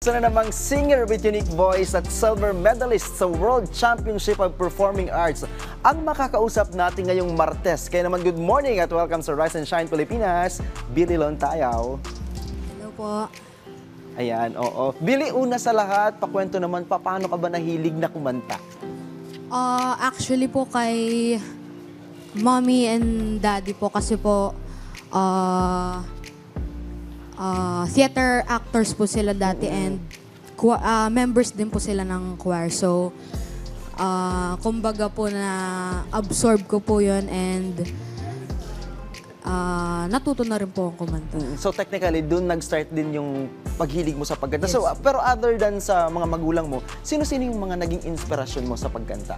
Isa na namang singer with unique voice at silver medalist sa World Championship of Performing Arts ang makakausap natin ngayong Martes. Kaya naman good morning at welcome sa Rise and Shine Pilipinas, Billy Lontayaw. Hello po. Ayan, oo. Billy, una sa lahat, pakwento naman, paano ka ba nahilig na kumanta? Actually po kay mommy and daddy po kasi po theater actors po sila dati and members din po sila ng choir. So, kumbaga po na absorb ko po yun and natuto na rin po akong kumanta. So technically, doon nag-start din yung paghilig mo sa pagkanta. Yes. So, pero other than sa mga magulang mo, sino-sino yung mga naging inspirasyon mo sa pagkanta?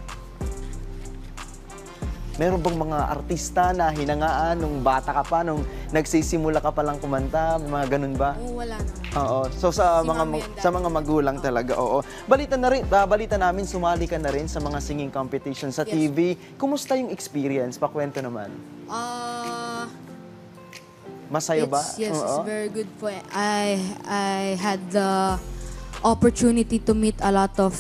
Meron bang mga artista na hinangaan nung bata ka pa, nung nagsisimula ka palang kumanta? May mga ganun ba? Oo, wala na. Oo. So sa Si mga Mami and Daddy. sa mga magulang talaga. Oo. Balita namin sumali ka na rin sa mga singing competition sa Yes. TV. Kumusta yung experience? Pakwento naman. Masaya ba? Yes, Oo. it's very good po. I had the opportunity to meet a lot of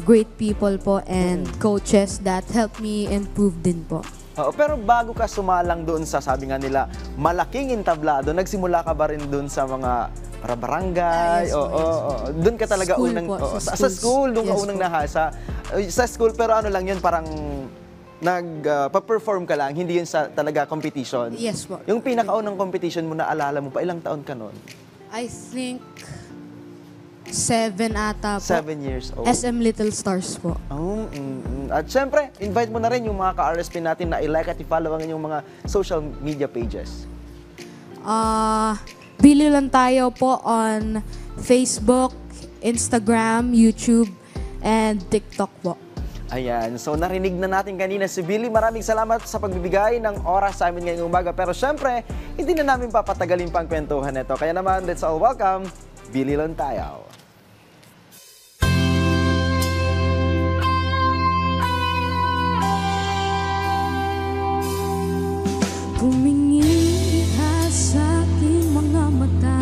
great people po and coaches that helped me improve din po. Oo, pero bago ka sumalang doon sa, sabi nga nila, malaking entablado, nagsimula ka ba rin doon sa mga barangay? Yes po, Oo, yes. oo. Doon ka talaga School unang... po, oo, sa sa schools. school, doon ka Yes unang po. nahasa. Sa school, pero ano lang yun, parang nag-perform ka lang, hindi yun sa talaga competition. Yes po. Yung pinakaunang competition mo, naalala mo pa, ilang taon ka noon? I think 7 ata po. 7 years old. SM Little Stars po. At syempre, invite mo na rin yung mga ka-RSP natin na i-like at i-follow ang inyong mga social media pages. Billy Lontayaw po on Facebook, Instagram, YouTube, and TikTok po. Ayan, so narinig na natin kanina si Billy. Maraming salamat sa pagbibigay ng oras sa amin ngayong umaga. Pero syempre, hindi na namin papatagalin pa ang kwentuhan nito. Kaya naman, let's all welcome Billy Lontayaw. Tumingin ka sa aking mga mata,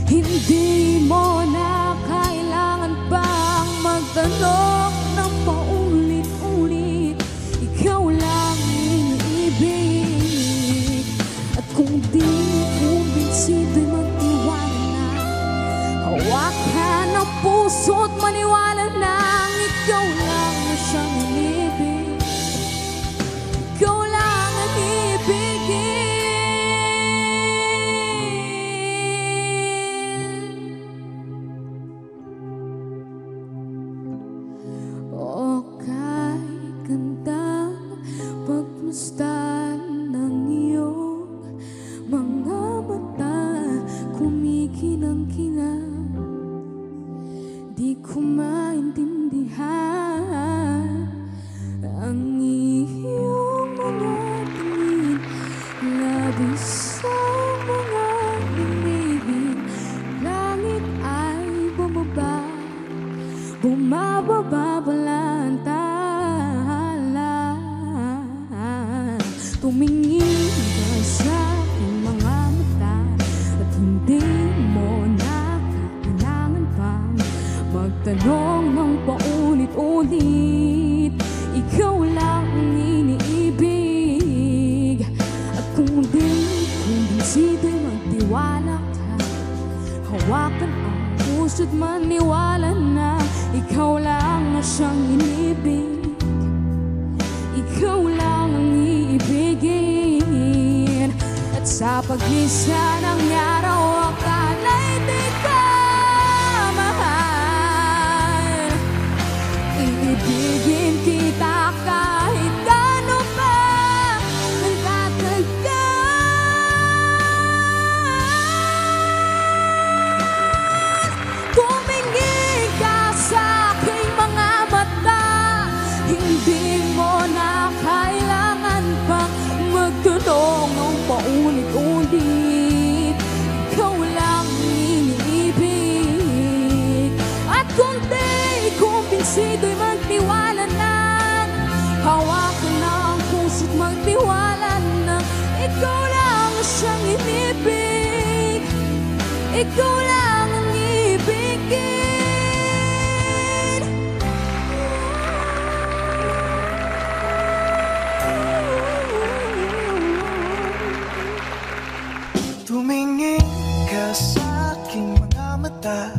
hindi mo na kailangan pang magtanong ng paulit-ulit. Ikaw lang iniibig. At kung di kumbinsido'y magtiwala na, hawakan ang puso't maniwala na ikaw lang na siyang inibig. Ikaw lang ang ibigin. O kay gandang pagmasdan ng iyong mga mata, kumikinang-kinang, di ko maintindihan ang iyong mga tingin, labis sa mga himigin. Langit ay bumaba, bumababa balantala. Tumingin ka sa aking mga mata at hindi mo na kailangan pang magtanong ng paulit-ulit. Ikaw lang ang iniibig. At kung di kumbinsido'y magtiwala ka, hawakan ang puso't maniwala na ikaw lang na siyang inibig. Ikaw lang ang iibigin. At sa paglisa ng araw, akala'y di ka mahal. Iibigin kita kahit gaano pa ang tatagal. Tumingin ka sa aking mga mata, hindi mo na kailangan pang magtanong ng paulit-ulit. Ikaw lang iniibig. At kung di kumbinsido'y magtiwala na, hawakan na ang puso't magtiwala na ikaw lang siyang inibig. Ikaw lang ang ibigin. Tumingin ka sa aking mga mata,